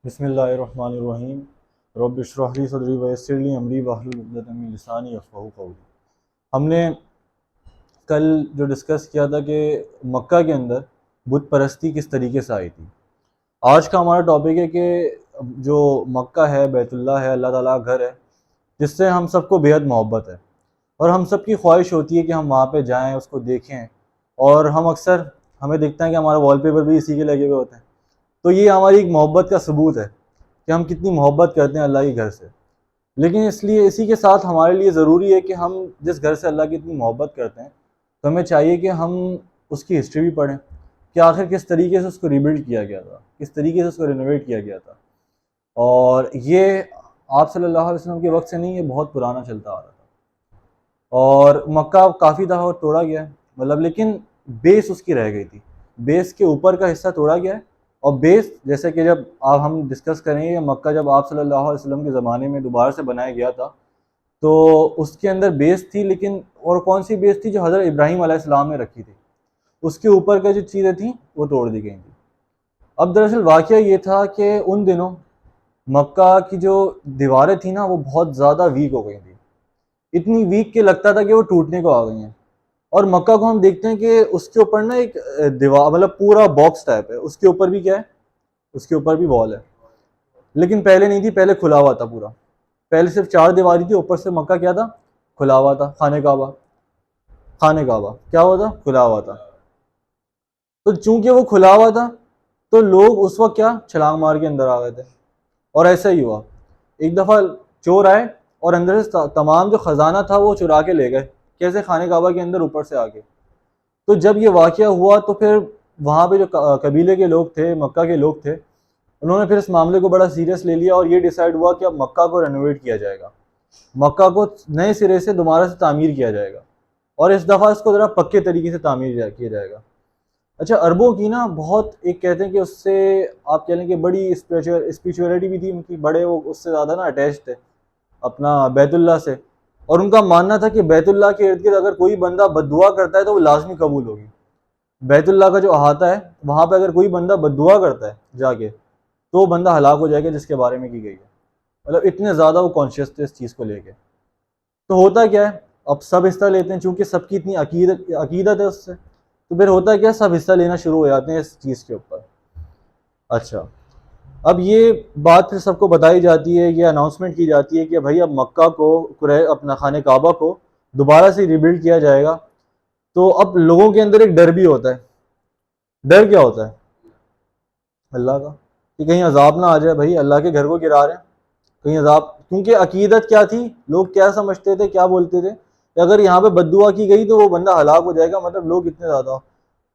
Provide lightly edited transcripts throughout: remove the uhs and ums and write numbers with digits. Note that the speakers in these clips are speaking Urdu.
بسم اللہ الرحمن الرحیم رب اشرح لی صدری ویسر لی امری واحلل عقدۃ من لسانی یفقہوا قولی۔ ہم نے کل جو ڈسکس کیا تھا کہ مکہ کے اندر بت پرستی کس طریقے سے آئی تھی۔ آج کا ہمارا ٹاپک ہے کہ جو مکہ ہے، بیت اللہ ہے، اللہ تعالیٰ کا گھر ہے، جس سے ہم سب کو بےحد محبت ہے اور ہم سب کی خواہش ہوتی ہے کہ ہم وہاں پہ جائیں، اس کو دیکھیں، اور ہم اکثر ہمیں دیکھتے ہیں کہ ہمارا وال پیپر بھی اسی کے لگے ہوئے ہوتے ہیں۔ تو یہ ہماری ایک محبت کا ثبوت ہے کہ ہم کتنی محبت کرتے ہیں اللہ کے گھر سے۔ لیکن اسی کے ساتھ ہمارے لیے ضروری ہے کہ ہم جس گھر سے اللہ کی اتنی محبت کرتے ہیں تو ہمیں چاہیے کہ ہم اس کی ہسٹری بھی پڑھیں کہ آخر کس طریقے سے اس کو ریبلڈ کیا گیا تھا، کس طریقے سے اس کو رینوویٹ کیا گیا تھا۔ اور یہ آپ صلی اللہ علیہ وسلم کے وقت سے نہیں، یہ بہت پرانا چلتا آ رہا تھا، اور مکہ کافی دفعہ توڑا گیا ہے، لیکن بیس اس کی رہ گئی تھی، بیس کے اوپر کا حصہ توڑا گیا ہے۔ اور بیس جیسے کہ جب ہم ڈسکس کریں گے کہ مکہ جب آپ صلی اللہ علیہ وسلم کے زمانے میں دوبارہ سے بنایا گیا تھا تو اس کے اندر بیس تھی، لیکن اور کون سی بیس تھی؟ جو حضرت ابراہیم علیہ السلام نے رکھی تھی، اس کے اوپر کا جو چیزیں تھیں وہ توڑ دی گئی تھیں۔ اب دراصل واقعہ یہ تھا کہ ان دنوں مکہ کی جو دیواریں تھیں نا وہ بہت زیادہ ویک ہو گئی تھیں، اتنی ویک کہ لگتا تھا کہ وہ ٹوٹنے کو آ گئی ہیں۔ اور مکہ کو ہم دیکھتے ہیں کہ اس کے اوپر نا ایک دیوار پورا باکس ٹائپ ہے، اس کے اوپر بھی کیا ہے؟ اس کے اوپر بھی وال ہے، لیکن پہلے نہیں تھی، پہلے کھلا ہوا تھا پورا۔ پہلے صرف 4 دیواری تھی، اوپر سے مکہ کیا تھا؟ کھلا ہوا تھا۔ خانہ کعبہ کیا ہوا تھا؟ کھلا ہوا تھا۔ تو چونکہ وہ کھلا ہوا تھا تو لوگ اس وقت کیا چھلانگ مار کے اندر آ گئے تھے، اور ایسا ہی ہوا۔ ایک دفعہ چور آئے اور اندر سے تمام جو خزانہ تھا وہ چرا کے لے گئے۔ کیسے؟ خانہ کعبہ کے اندر اوپر سے آ کے۔ تو جب یہ واقعہ ہوا تو پھر وہاں پہ جو قبیلے کے لوگ تھے، مکہ کے لوگ تھے، انہوں نے پھر اس معاملے کو بڑا سیریس لے لیا اور یہ ڈیسائیڈ ہوا کہ اب مکہ کو رینوویٹ کیا جائے گا، مکہ کو نئے سرے سے دوبارہ سے تعمیر کیا جائے گا، اور اس دفعہ اس کو ذرا پکے طریقے سے تعمیر کیا جائے گا۔ اچھا، عربوں کی نا بہت ایک کہتے ہیں کہ اس سے آپ کہہ لیں کہ بڑی اسپریچولیٹی بھی تھی ان کی، بڑے وہ اس سے زیادہ نا اٹیچ تھے اپنا بیت اللہ سے، اور ان کا ماننا تھا کہ بیت اللہ کے ارد گرد اگر کوئی بندہ بد دعا کرتا ہے تو وہ لازمی قبول ہوگی۔ بیت اللہ کا جو احاطہ ہے وہاں پہ اگر کوئی بندہ بد دعا کرتا ہے جا کے تو وہ بندہ ہلاک ہو جائے گا، جس کے بارے میں کی گئی ہے۔ اتنے زیادہ وہ کانشیس تھے اس چیز کو لے کے۔ تو ہوتا کیا ہے، اب سب حصہ لیتے ہیں، چونکہ سب کی اتنی عقیدت ہے اس سے، تو پھر ہوتا کیا، سب حصہ لینا شروع ہو جاتے ہیں اس چیز کے اوپر۔ اچھا، اب یہ بات پھر سب کو بتائی جاتی ہے، یہ اناؤنسمنٹ کی جاتی ہے کہ بھائی اب مکہ کو اپنا خانہ کعبہ کو دوبارہ سے ریبلڈ کیا جائے گا۔ تو اب لوگوں کے اندر ایک ڈر بھی ہوتا ہے۔ ڈر کیا ہوتا ہے؟ اللہ کا، کہ کہیں عذاب نہ آ جائے، بھائی اللہ کے گھر کو گرا رہے ہیں، کہیں عذاب۔ کیونکہ عقیدت کیا تھی، لوگ کیا سمجھتے تھے، کیا بولتے تھے کہ اگر یہاں پہ بد دعا کی گئی تو وہ بندہ ہلاک ہو جائے گا، لوگ اتنے زیادہ،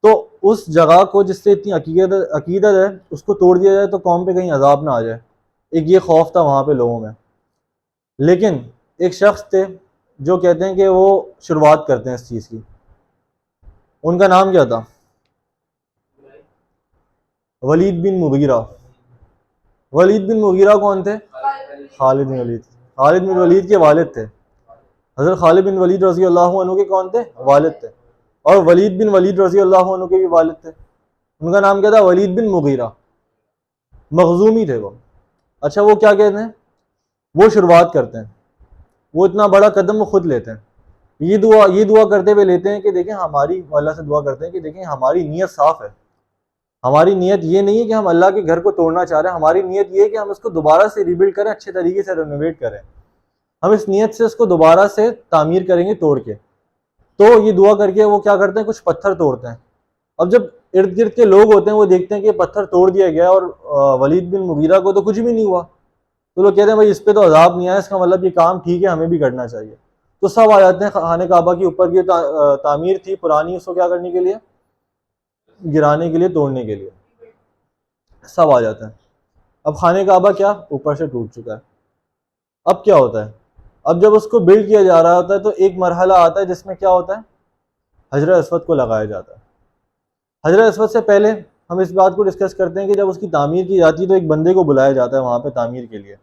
تو اس جگہ کو جس سے اتنی عقیدت ہے اس کو توڑ دیا جائے تو قوم پہ کہیں عذاب نہ آ جائے، ایک یہ خوف تھا وہاں پہ لوگوں میں۔ لیکن ایک شخص تھے جو کہتے ہیں کہ وہ شروعات کرتے ہیں اس چیز کی، ان کا نام کیا تھا؟ ولید بن مغیرہ۔ ولید بن مغیرہ کون تھے؟ خالد بن ولید۔ خالد بن ولید کے والد تھے، حضرت خالد بن ولید رضی اللہ عنہ کے کون تھے؟ والد تھے، اور ولید بن ولید رضی اللہ عنہ کے بھی والد تھے۔ ان کا نام کیا تھا؟ ولید بن مغیرہ، مخزومی تھے وہ۔ اچھا، وہ کیا کہتے ہیں؟ وہ شروعات کرتے ہیں، وہ اتنا بڑا قدم وہ خود لیتے ہیں، یہ دعا کرتے ہوئے لیتے ہیں کہ دیکھیں ہماری، اللہ سے دعا کرتے ہیں کہ دیکھیں ہماری نیت صاف ہے، ہماری نیت یہ نہیں ہے کہ ہم اللہ کے گھر کو توڑنا چاہ رہے ہیں، ہماری نیت یہ ہے کہ ہم اس کو دوبارہ سے ریبلڈ کریں، اچھے طریقے سے رینوویٹ کریں، ہم اس نیت سے اس کو دوبارہ سے تعمیر کریں گے توڑ کے۔ تو یہ دعا کر کے وہ کیا کرتے ہیں، کچھ پتھر توڑتے ہیں۔ اب جب ارد گرد کے لوگ ہوتے ہیں وہ دیکھتے ہیں کہ پتھر توڑ دیا گیا اور ولید بن مغیرہ کو تو کچھ بھی نہیں ہوا، تو لوگ کہتے ہیں بھائی اس پہ تو عذاب نہیں آیا، اس کا مطلب یہ کام ٹھیک ہے، ہمیں بھی کرنا چاہیے۔ تو سب آ جاتے ہیں خانہ کعبہ کے اوپر کی تعمیر تھی پرانی، اس کو کیا کرنے کے لیے؟ گرانے کے لیے، توڑنے کے لیے سب آ جاتے ہیں۔ اب خانہ کعبہ کیا اوپر سے ٹوٹ چکا ہے۔ اب کیا ہوتا ہے؟ اب جب اس کو بلڈ کیا جا رہا ہوتا ہے تو ایک مرحلہ آتا ہے جس میں کیا ہوتا ہے؟ حجر اسود کو لگایا جاتا ہے۔ حجر اسود سے پہلے ہم اس بات کو ڈسکس کرتے ہیں کہ جب اس کی تعمیر کی جاتی ہے تو ایک بندے کو بلایا جاتا ہے وہاں پہ تعمیر کے لیے،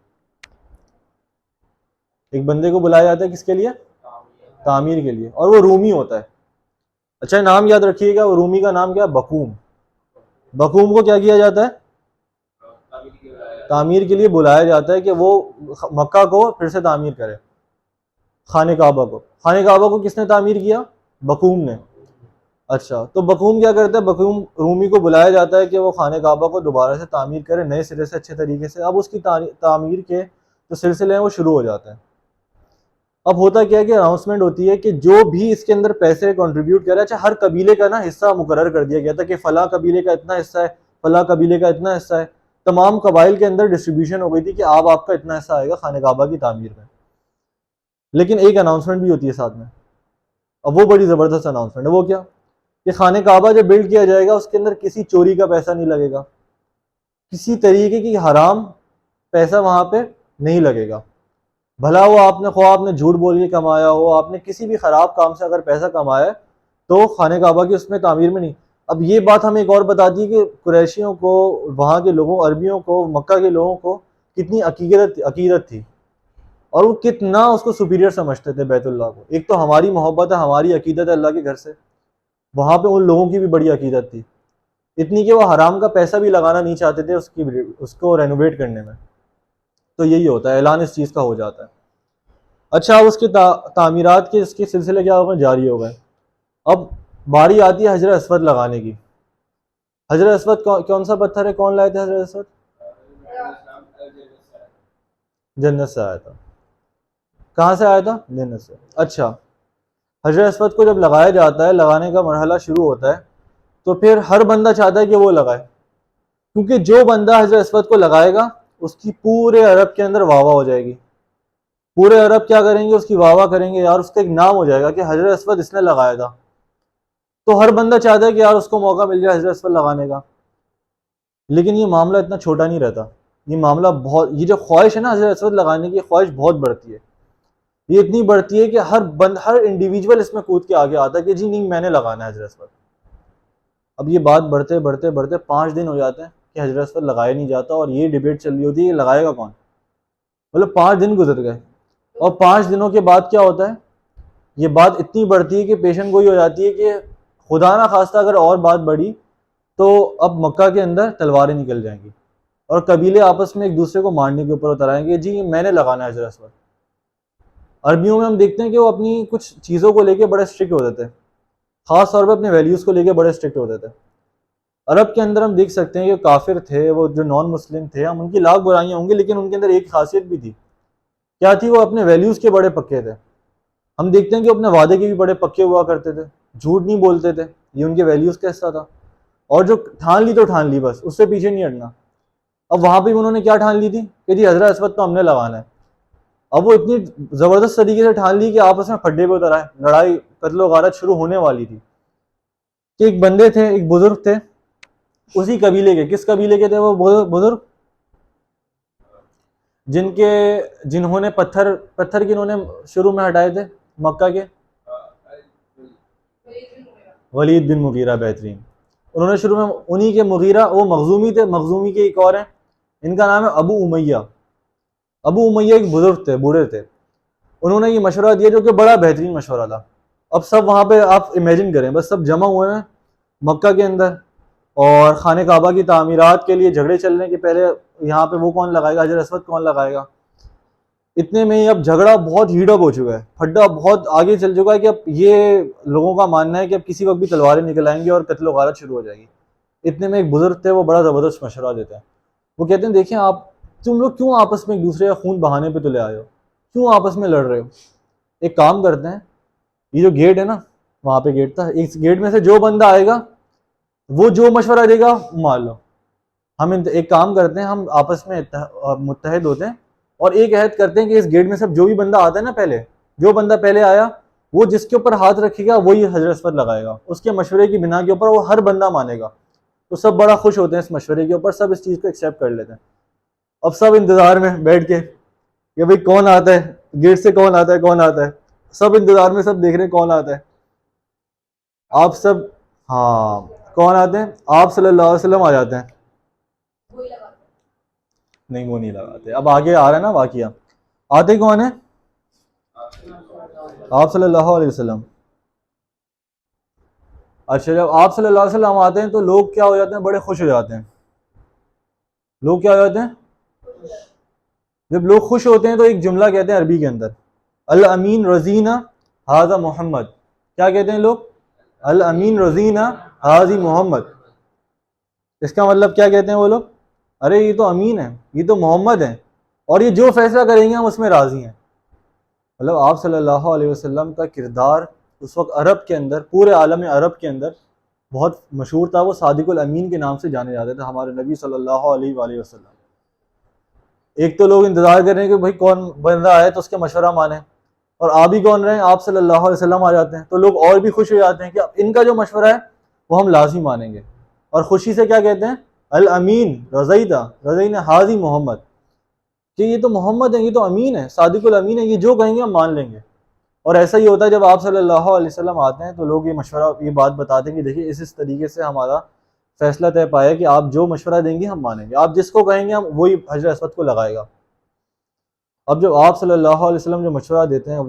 ایک بندے کو بلایا جاتا ہے کس کے لیے؟ تعمیر کے لیے، اور وہ رومی ہوتا ہے۔ اچھا، نام یاد رکھیے گا، وہ رومی کا نام کیا ہے؟ بقوم۔ بقوم کو کیا کیا جاتا ہے؟ تعمیر کے لیے بلایا جاتا ہے کہ وہ مکہ کو پھر سے تعمیر کرے، خانہ کعبہ کو. خانہ کعبہ کو کس نے تعمیر کیا؟ بقوم نے. اچھا، تو بقوم کیا کرتا ہے؟ بقوم رومی کو بلایا جاتا ہے کہ وہ خانہ کعبہ کو دوبارہ سے تعمیر کرے، نئے سرے سے، اچھے طریقے سے. اب اس کی تعمیر کے جو سلسلے ہیں وہ شروع ہو جاتے ہیں. اب ہوتا کیا ہے کہ اناؤنسمنٹ ہوتی ہے کہ جو بھی اس کے اندر پیسے کنٹریبیوٹ کرے، اچھا ہر قبیلے کا نا حصہ مقرر کر دیا گیا تھا کہ فلاں قبیلے کا اتنا حصہ ہے، فلاں قبیلے کا اتنا حصہ ہے. تمام قبائل کے اندر ڈسٹریبیوشن ہو گئی تھی کہ آپ کا اتنا حصہ آئے گا خانہ کعبہ کی تعمیر میں. لیکن ایک اناؤنسمنٹ بھی ہوتی ہے ساتھ میں، اب وہ بڑی زبردست اناؤنسمنٹ ہے. وہ کیا کہ خانہ کعبہ جب بلڈ کیا جائے گا اس کے اندر کسی چوری کا پیسہ نہیں لگے گا، کسی طریقے کی حرام پیسہ وہاں پہ نہیں لگے گا. بھلا وہ آپ نے خواہ آپ نے جھوٹ بول کے کمایا ہو، آپ نے کسی بھی خراب کام سے اگر پیسہ کمایا ہے تو خانہ کعبہ کی اس میں تعمیر میں نہیں. اب یہ بات ہمیں ایک اور بتاتی ہے کہ قریشیوں کو، وہاں کے لوگوں، عربیوں کو، مکہ کے لوگوں کو کتنی عقیدت تھی اور وہ کتنا اس کو سپیریئر سمجھتے تھے بیت اللہ کو. ایک تو ہماری محبت ہے، ہماری عقیدت ہے اللہ کے گھر سے، وہاں پہ ان لوگوں کی بھی بڑی عقیدت تھی، اتنی کہ وہ حرام کا پیسہ بھی لگانا نہیں چاہتے تھے اس کو رینوویٹ کرنے میں. تو یہی ہوتا ہے، اعلان اس چیز کا ہو جاتا ہے. اچھا، اب اس کی تعمیرات کے اس کے سلسلے کیا ہو گئے؟ جاری ہو گئے. اب باری آتی ہے حجر اسود لگانے کی. حجر اسود کون سا پتھر ہے؟ کون لائے تھے حجر اسود؟ جنت سے آیا تھا. کہاں سے آیا تھا؟ جنت سے. اچھا، حجر اسود کو جب لگایا جاتا ہے، لگانے کا مرحلہ شروع ہوتا ہے تو پھر ہر بندہ چاہتا ہے کہ وہ لگائے، کیونکہ جو بندہ حجر اسود کو لگائے گا اس کی پورے عرب کے اندر واہ واہ ہو جائے گی. پورے عرب کیا کریں گے؟ اس کی واہ واہ کریں گے، یار اس کا ایک نام ہو جائے گا کہ حجر اسود اس نے لگایا تھا. تو ہر بندہ چاہتا ہے کہ یار اس کو موقع مل جائے حجر اسود لگانے کا. لیکن یہ معاملہ اتنا چھوٹا نہیں رہتا، یہ معاملہ بہت، یہ جو خواہش ہے نا حجر اسود لگانے کی، خواہش بہت بڑھتی ہے. یہ اتنی بڑھتی ہے کہ ہر انڈیویجول اس میں کود کے آگے آتا ہے کہ جی نہیں، میں نے لگانا ہے حجر اسود. اب یہ بات بڑھتے بڑھتے بڑھتے 5 دن ہو جاتے ہیں کہ حجر اسود لگایا نہیں جاتا، اور یہ ڈیبیٹ چل رہی ہوتی ہے کہ لگائے گا کون. مطلب 5 دن گزر گئے، اور 5 دنوں کے بعد کیا ہوتا ہے؟ یہ بات اتنی بڑھتی ہے کہ پیشن گوئی ہو جاتی ہے کہ خدا نہ خواستہ اگر اور بات بڑھی تو اب مکہ کے اندر تلواریں نکل جائیں گی اور قبیلے آپس میں ایک دوسرے کو مارنے کے اوپر اتر آئیں گے. جی میں نے لگانا ہے حجر اسود. عربیوں میں ہم دیکھتے ہیں کہ وہ اپنی کچھ چیزوں کو لے کے بڑے اسٹرکٹ ہوتے تھے، خاص طور پہ اپنے ویلیوز کو لے کے بڑے اسٹرکٹ ہوتے تھے. عرب کے اندر ہم دیکھ سکتے ہیں کہ کافر تھے، وہ جو نان مسلم تھے، ہم ان کی لاکھ برائیاں ہوں گی لیکن ان کے اندر ایک خاصیت بھی تھی. کیا تھی؟ وہ اپنے ویلیوز کے بڑے پکے تھے. ہم دیکھتے ہیں کہ اپنے وعدے کے بھی بڑے پکے ہوا کرتے تھے، جھوٹ نہیں بولتے تھے، یہ ان کے ویلیوز کا حصہ تھا. اور جو ٹھان لی تو ٹھان لی، بس اس سے پیچھے نہیں ہٹنا. اب وہاں پہ انہوں نے کیا ٹھان لی تھی کہ جی حجر اسود تو ہم نے لگانا ہے. اب وہ اتنی زبردست طریقے سے ٹھان لی کہ آپس میں پھڈے پہ اتر آئے، لڑائی قتل و غارت شروع ہونے والی تھی. کہ ایک بندے تھے، ایک بزرگ تھے اسی قبیلے کے. کس قبیلے کے تھے وہ بزرگ؟ جنہوں نے پتھر انہوں نے شروع میں ہٹائے تھے مکہ کے. ولید بن مغیرہ، بہترین. انہوں نے شروع میں انہی کے مغیرہ، وہ مخزومی تھے، مخزومی کے ایک اور ہیں، ان کا نام ہے ابو امیہ. ابو امیہ ایک بزرگ تھے، بوڑھے تھے. انہوں نے یہ مشورہ دیا جو کہ بڑا بہترین مشورہ تھا. اب سب وہاں پہ آپ امیجن کریں، بس سب جمع ہوئے ہیں مکہ کے اندر، اور خانہ کعبہ کی تعمیرات کے لیے جھگڑے چلنے کے پہلے یہاں پہ وہ کون لگائے گا، حجر اسود کون لگائے گا. اتنے میں ہی اب جھگڑا بہت ہیٹ اپ ہو چکا ہے، پھڈا بہت آگے چل چکا ہے کہ اب یہ لوگوں کا ماننا ہے کہ اب کسی وقت بھی تلواریں نکل آئیں گی اور قتل و غارت شروع ہو جائے گی. اتنے میں ایک بزرگ تھے، وہ بڑا زبردست مشورہ دیتے ہیں. وہ کہتے ہیں دیکھیں آپ، تم لوگ کیوں آپس میں ایک دوسرے کا خون بہانے پہ تلے آئے ہو؟ کیوں آپس میں لڑ رہے ہو؟ ایک کام کرتے ہیں، یہ جو گیٹ ہے نا، وہاں پہ گیٹ تھا، اس گیٹ میں سے جو بندہ آئے گا وہ جو مشورہ دے گا مان لو. ہم ایک کام کرتے ہیں، ہم آپس میں متحد ہوتے ہیں اور ایک عہد کرتے ہیں کہ اس گیٹ میں سے جو بھی بندہ آتا ہے نا، پہلے جو بندہ پہلے آیا وہ جس کے اوپر ہاتھ رکھے گا وہی حجر اسود لگائے گا. اس کے مشورے کی بنا کے اوپر وہ ہر بندہ مانے گا. تو سب بڑا خوش ہوتے ہیں اس مشورے کے اوپر، سب اس چیز کو ایکسیپٹ کر لیتے ہیں. اب سب انتظار میں بیٹھ کے کہ بھئی کون آتا ہے گیٹ سے، کون آتا ہے، کون آتا ہے. سب انتظار میں، سب دیکھ رہے ہیں کون آتا ہے. آپ سب، ہاں کون آتے ہیں؟ آپ صلی اللہ علیہ وسلم آ جاتے ہیں. نہیں وہ نہیں لگاتے. اب آگے آ رہا ہے نا واقعہ. آتے کون ہیں؟ آپ صلی اللہ علیہ وسلم. اچھا، جب آپ صلی اللہ علیہ وسلم آتے ہیں تو لوگ کیا ہو جاتے ہیں؟ بڑے خوش ہو جاتے ہیں. لوگ کیا ہو جاتے ہیں؟ جب لوگ خوش ہوتے ہیں تو ایک جملہ کہتے ہیں عربی کے اندر، الامین رضینا ھذا محمد. کیا کہتے ہیں لوگ؟ الامین رضینا ھذا محمد. اس کا مطلب کیا کہتے ہیں وہ لوگ؟ ارے یہ تو امین ہے، یہ تو محمد ہیں، اور یہ جو فیصلہ کریں گے ہم اس میں راضی ہیں. مطلب آپ صلی اللہ علیہ وسلم کا کردار اس وقت عرب کے اندر، پورے عالم عرب کے اندر بہت مشہور تھا. وہ صادق الامین کے نام سے جانے جاتے تھے ہمارے نبی صلی اللہ علیہ وآلہ وسلم. ایک تو لوگ انتظار کر رہے ہیں کہ بھائی کون بندہ آئے تو اس کا مشورہ مانیں، اور آ بھی کون رہے ہیں؟ آپ صلی اللہ علیہ وسلم آ جاتے ہیں تو لوگ اور بھی خوش ہو جاتے ہیں کہ اب ان کا جو مشورہ ہے وہ ہم لازمی مانیں گے. اور خوشی سے کیا کہتے ہیں؟ الامین رضینا ھذا محمد، کہ یہ تو محمد ہیں، یہ تو امین ہے، صادق الامین ہے، یہ جو کہیں گے ہم مان لیں گے. اور ایسا ہی ہوتا ہے جب آپ صلی اللہ علیہ وسلم آتے ہیں تو لوگ یہ مشورہ، یہ بات بتاتے ہیں کہ دیکھیے اس طریقے سے ہمارا فیصلہ طے پایا کہ آپ جو مشورہ دیں گے ہم مانیں گے، آپ جس کو کہیں گے ہم وہی حجر اسود کو لگائے گا. اب جو آپ صلی اللہ علیہ وسلم جو مشورہ دیتے ہیں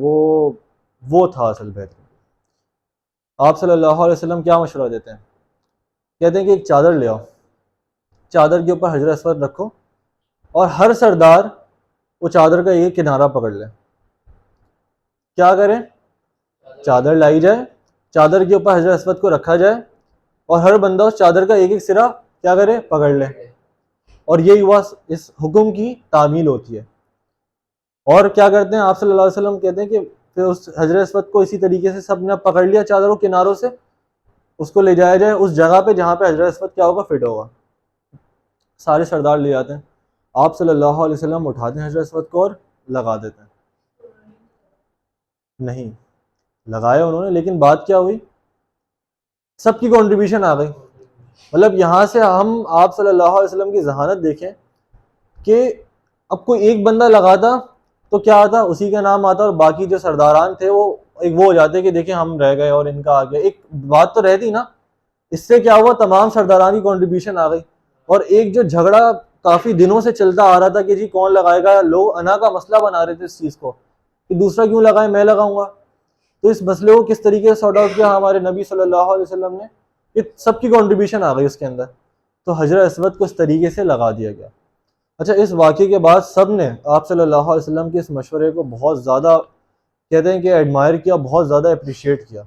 وہ تھا اصل بہتر. آپ صلی اللہ علیہ وسلم کیا مشورہ دیتے ہیں؟ کہتے ہیں کہ ایک چادر لے آؤ، چادر کے اوپر حجر اسود رکھو، اور ہر سردار وہ چادر کا ایک کنارہ پکڑ لے. کیا کریں؟ چادر لائی جائے، چادر کے اوپر حجر اسود کو رکھا جائے، اور ہر بندہ اس چادر کا ایک ایک سرا کیا کرے؟ پکڑ لے. اور یہی ہوا اس حکم کی تعمیل ہوتی ہے. اور کیا کرتے ہیں آپ صلی اللہ علیہ وسلم؟ کہتے ہیں کہ پھر اس حجر اسود کو اسی طریقے سے سب نے پکڑ لیا چادروں کناروں سے، اس کو لے جایا جائے اس جگہ پہ جہاں پہ حجر اسود کیا ہوگا؟ فٹ ہوگا. سارے سردار لے جاتے ہیں، آپ صلی اللہ علیہ وسلم اٹھاتے ہیں حجر اسود کو اور لگا دیتے ہیں. نہیں لگایا انہوں نے، لیکن بات کیا ہوئی؟ سب کی کنٹریبیوشن آ گئی. مطلب یہاں سے ہم آپ صلی اللہ علیہ وسلم کی ذہانت دیکھیں کہ اب کوئی ایک بندہ لگاتا تو کیا آتا؟ اسی کا نام آتا، اور باقی جو سرداران تھے وہ ہو جاتے کہ دیکھیں ہم رہ گئے اور ان کا آ گیا. ایک بات تو رہتی نا. اس سے کیا ہوا؟ تمام سرداران کی کنٹریبیوشن آ گئی، اور ایک جو جھگڑا کافی دنوں سے چلتا آ رہا تھا کہ جی کون لگائے گا، لوگ انا کا مسئلہ بنا رہے تھے اس چیز کو کہ دوسرا کیوں لگائے، میں لگاؤں گا. تو اس مسئلے کو کس طریقے سے سارٹ آؤٹ کیا ہمارے نبی صلی اللہ علیہ وسلم نے؟ کہ سب کی کنٹریبیوشن آ گئی اس کے اندر، تو حجر اسود کو اس طریقے سے لگا دیا گیا. اچھا، اس واقعے کے بعد سب نے آپ صلی اللہ علیہ وسلم کے اس مشورے کو بہت زیادہ کہتے ہیں کہ ایڈمائر کیا، بہت زیادہ اپریشیٹ کیا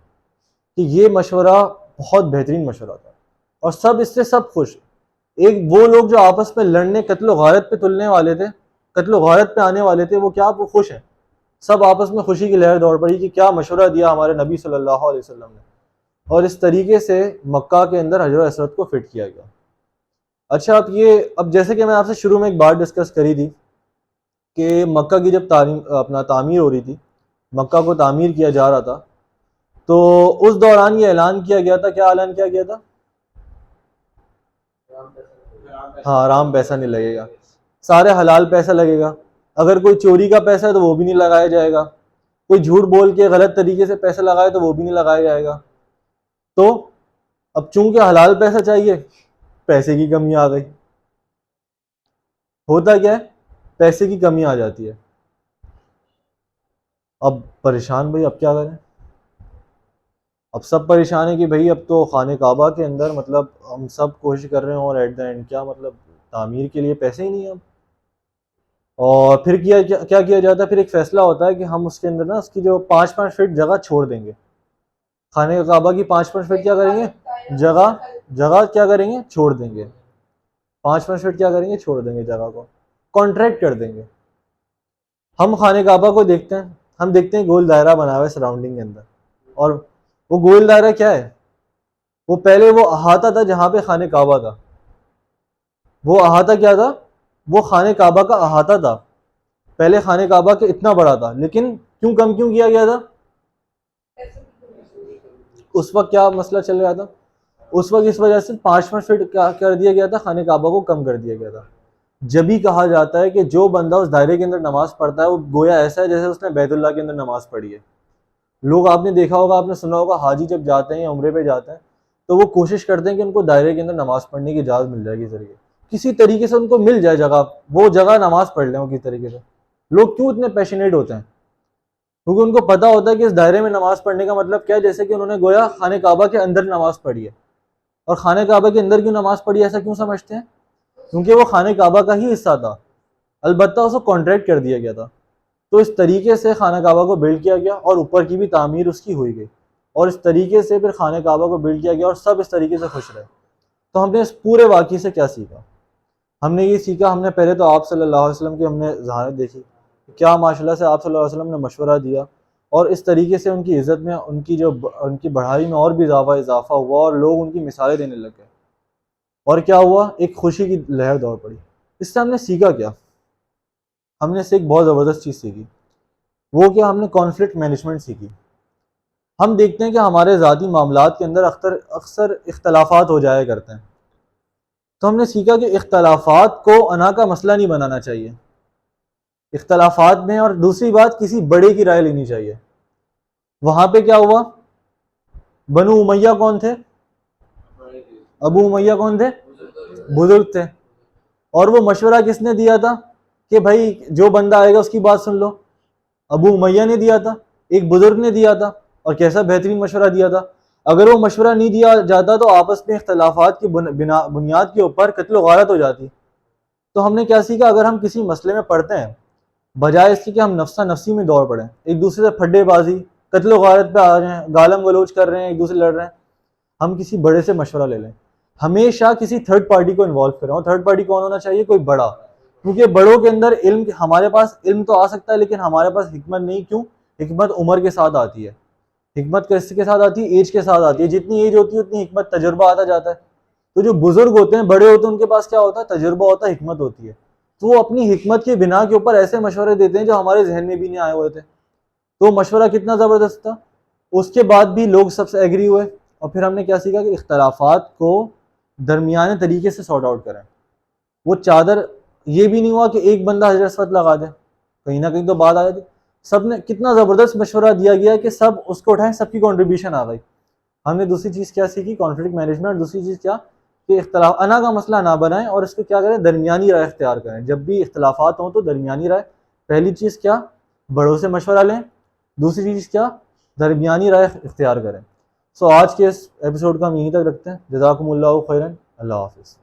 کہ یہ مشورہ بہت بہترین مشورہ تھا، اور سب اس سے سب خوش. ایک وہ لوگ جو آپس میں لڑنے، قتل و غارت پہ تلنے والے تھے، قتل و غارت پہ آنے والے تھے، وہ کیا؟ وہ خوش ہیں. سب آپس میں خوشی کی لہر دوڑ پڑی کہ کیا مشورہ دیا ہمارے نبی صلی اللہ علیہ وسلم نے. اور اس طریقے سے مکہ کے اندر حجر اسود کو فٹ کیا گیا. اچھا، اب جیسے کہ میں آپ سے شروع میں ایک بات ڈسکس کری تھی کہ مکہ کی جب تعمیر ہو رہی تھی، مکہ کو تعمیر کیا جا رہا تھا، تو اس دوران یہ اعلان کیا گیا تھا. کیا اعلان کیا گیا تھا؟ ہاں، حرام پیسہ نہیں لگے گا، سارے حلال پیسہ لگے گا. اگر کوئی چوری کا پیسہ ہے تو وہ بھی نہیں لگایا جائے گا، کوئی جھوٹ بول کے غلط طریقے سے پیسہ لگائے تو وہ بھی نہیں لگایا جائے گا. تو اب چونکہ حلال پیسہ چاہیے، پیسے کی کمی آ گئی. ہوتا کیا ہے؟ پیسے کی کمی آ جاتی ہے. اب پریشان بھائی، اب کیا کریں؟ اب سب پریشان ہیں کہ بھائی اب تو خانہ کعبہ کے اندر مطلب ہم سب کوشش کر رہے ہیں، اور ایٹ دا اینڈ کیا مطلب تعمیر کے لیے پیسے ہی نہیں ہیں اب. اور پھر کیا کیا جاتا ہے؟ پھر ایک فیصلہ ہوتا ہے کہ ہم اس کے اندر نا اس کی جو 5 فٹ جگہ چھوڑ دیں گے. خانہ کعبہ کی 5 فٹ کیا کریں گے؟ جگہ کیا کریں گے؟ چھوڑ دیں گے. 5 فٹ کیا کریں گے؟ چھوڑ دیں گے، جگہ کو کانٹریکٹ کر دیں گے. ہم خانہ کعبہ کو دیکھتے ہیں، ہم دیکھتے ہیں گول دائرہ بنا ہوا ہے سراؤنڈنگ کے اندر، اور وہ گول دائرہ کیا ہے؟ وہ پہلے وہ احاطہ تھا جہاں پہ خانہ کعبہ تھا. وہ احاطہ کیا تھا؟ وہ خانہ کعبہ کا احاطہ تھا. پہلے خانہ کعبہ کے اتنا بڑا تھا، لیکن کیوں کیا گیا تھا؟ اس وقت کیا مسئلہ چل رہا تھا؟ اس وقت اس وجہ سے 5 فٹ کر دیا گیا تھا، خانہ کعبہ کو کم کر دیا گیا تھا. جب ہی کہا جاتا ہے کہ جو بندہ اس دائرے کے اندر نماز پڑھتا ہے وہ گویا ایسا ہے جیسے اس نے بیت اللہ کے اندر نماز پڑھی ہے. لوگ آپ نے دیکھا ہوگا، آپ نے سنا ہوگا، حاجی جب جاتے ہیں یا عمرے پہ جاتے ہیں تو وہ کوشش کرتے ہیں کہ ان کو دائرے کے اندر نماز پڑھنے کی اجازت مل جائے گی، ذریعے کسی طریقے سے ان کو مل جائے جگہ، وہ جگہ نماز پڑھ لیں کسی طریقے سے. لوگ کیوں اتنے پیشنیٹ ہوتے ہیں؟ کیونکہ ان کو پتا ہوتا ہے کہ اس دائرے میں نماز پڑھنے کا مطلب کیا ہے، جیسے کہ انہوں نے گویا خانہ کعبہ کے اندر نماز پڑھی ہے. اور خانہ کعبہ کے اندر کیوں نماز پڑھی، ایسا کیوں سمجھتے ہیں؟ کیونکہ وہ خانہ کعبہ کا ہی حصہ تھا. البتہ اس کو کانٹریکٹ کر دیا گیا تھا. تو اس طریقے سے خانہ کعبہ کو بلڈ کیا گیا اور اوپر کی بھی تعمیر اس کی ہوئی گئی, اور اس طریقے سے پھر خانہ کعبہ کو بلڈ کیا گیا اور سب اس طریقے سے خوش رہے. تو ہم نے اس پورے واقعے سے کیا سیکھا؟ ہم نے یہ سیکھا, ہم نے پہلے تو آپ صلی اللہ علیہ وسلم کی ہم نے ذہانت دیکھی, کیا ماشاء اللہ سے آپ صلی اللہ علیہ وسلم نے مشورہ دیا, اور اس طریقے سے ان کی عزت میں, ان کی بڑھائی میں اور بھی اضافہ ہوا, اور لوگ ان کی مثالیں دینے لگ گئے. اور کیا ہوا؟ ایک خوشی کی لہر دوڑ پڑی. اس سے ہم نے سیکھا کیا؟ ہم نے سے ایک بہت زبردست چیز سیکھی. وہ کیا؟ ہم نے کانفلکٹ مینجمنٹ سیکھی. ہم دیکھتے ہیں کہ ہمارے ذاتی معاملات کے اندر اکثر اختلافات ہو جایا کرتے ہیں. تو ہم نے سیکھا کہ اختلافات کو انا کا مسئلہ نہیں بنانا چاہیے اختلافات میں, اور دوسری بات کسی بڑے کی رائے لینی چاہیے. وہاں پہ کیا ہوا؟ بنو امیہ کون تھے؟ ابو امیہ کون تھے؟ بزرگ تھے. اور وہ مشورہ کس نے دیا تھا کہ بھائی جو بندہ آئے گا اس کی بات سن لو؟ ابو امیہ نے دیا تھا, ایک بزرگ نے دیا تھا. اور کیسا بہترین مشورہ دیا تھا. اگر وہ مشورہ نہیں دیا جاتا تو آپس میں اختلافات کی بنیاد کے اوپر قتل و غارت ہو جاتی. تو ہم نے کیا سیکھا؟ اگر ہم کسی مسئلے میں پڑھتے ہیں, بجائے اس کی کہ ہم نفسا نفسی میں دوڑ پڑیں, ایک دوسرے سے پھڈے بازی, قتل و غارت پہ آ رہے ہیں, گالم گلوچ کر رہے ہیں, ایک دوسرے لڑ رہے ہیں, ہم کسی بڑے سے مشورہ لے لیں. ہمیشہ کسی تھرڈ پارٹی کو انوالو کریں, اور تھرڈ پارٹی کون ہونا چاہیے؟ کوئی بڑا. کیونکہ بڑوں کے اندر علم, ہمارے پاس علم تو آ سکتا ہے لیکن ہمارے پاس حکمت نہیں. کیوں؟ حکمت عمر کے ساتھ آتی ہے. حکمت کس کے ساتھ آتی ہے؟ ایج کے ساتھ آتی ہے. جتنی ایج ہوتی ہے اتنی حکمت, تجربہ آتا جاتا ہے. تو جو بزرگ ہوتے ہیں, بڑے ہوتے ہیں, ان کے پاس کیا ہوتا ہے؟ تجربہ ہوتا ہے, حکمت ہوتی ہے. تو وہ اپنی حکمت کی بنا کے اوپر ایسے مشورے دیتے ہیں جو ہمارے ذہن میں بھی نہیں آئے ہوئے تھے. تو مشورہ کتنا زبردست تھا. اس کے بعد بھی لوگ سب سے ایگری ہوئے, اور پھر ہم نے کیا سیکھا کہ اختلافات کو درمیانے طریقے سے سارٹ آؤٹ کریں. وہ چادر یہ بھی نہیں ہوا کہ ایک بندہ حجر اسود لگا دے, کہیں نہ کہیں تو بات آ جاتی. سب نے کتنا زبردست مشورہ دیا گیا کہ سب اس کو اٹھائیں, سب کی کنٹریبیوشن آ گئی. ہم نے دوسری چیز کیا سیکھی؟ Conflict management. اور دوسری چیز کیا؟ کہ اختلاف انا کا مسئلہ نہ بنائیں, اور اس کو کیا کریں؟ درمیانی رائے اختیار کریں. جب بھی اختلافات ہوں تو درمیانی رائے. پہلی چیز کیا؟ بڑوں سے مشورہ لیں. دوسری چیز کیا؟ درمیانی رائے اختیار کریں. آج کے اس ایپیسوڈ کا ہم یہیں تک رکھتے ہیں. جزاکم اللہ خیرا. اللہ حافظ.